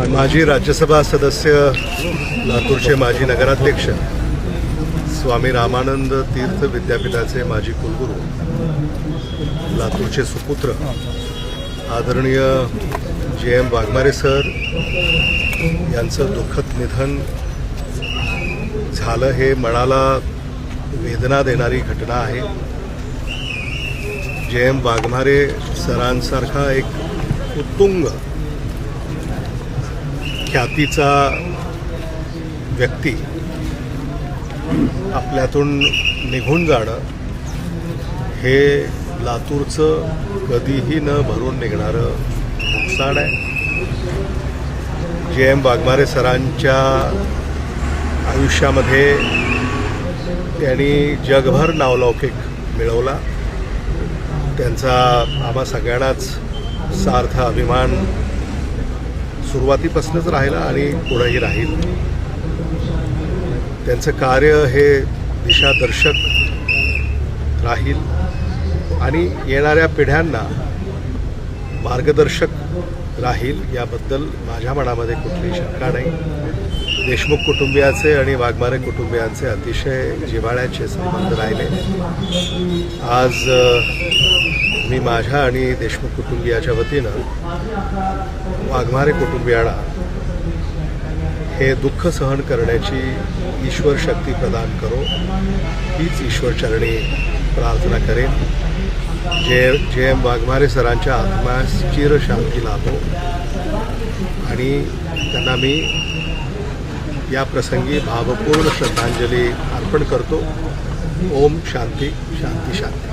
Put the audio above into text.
माजी राज्यसभा सदस्य लातूरचे माजी नगराध्यक्ष स्वामी रामानंद तीर्थ विद्यापीठाचे माजी कुलगुरू लातूरचे सुपुत्र आदरणीय जे.एम. वाघमारे सर यांचं दुःखद निधन झालं हे मनाला वेदना देणारी घटना आहे। जे.एम. वाघमारे सरांसारखा एक उत्तुंग ख्यातीचा व्यक्ती आपल्यातून निघून जाणं हे लातूरचं कधीही न भरून निघणारं नुकसान आहे। जे.एम. वाघमारे सरांच्या आयुष्यामध्ये त्यांनी जगभर नावलौकिक मिळवला। त्यांचा आम्हा सगळ्यांनाच सार्थ अभिमान सुरुवातीपासूनच राहिला आणि पुढेही राहील। त्यांचं कार्य हे दिशादर्शक राहील आणि येणाऱ्या पिढ्यांना मार्गदर्शक राहील याबद्दल माझ्या मनामध्ये कुठलीही शंका नाही। देशमुख कुटुंबियाचे आणि वाघमारे कुटुंबियांचे अतिशय जिव्हाळ्याचे संबंध राहिले। आज मी माझ्या आणि देशमुख कुटुंबियाच्या वतीनं वाघमारे कुटुंबियांना हे दुःख सहन करण्याची ईश्वर शक्ती प्रदान करो हीच ईश्वरचरणी प्रार्थना करेन। जे.एम. वाघमारे सरांच्या आत्म्यास चिर शांती लाभो आणि त्यांना मी या प्रसंगी भावपूर्ण श्रद्धांजली अर्पण करतो। ओम शांती शांती शांती।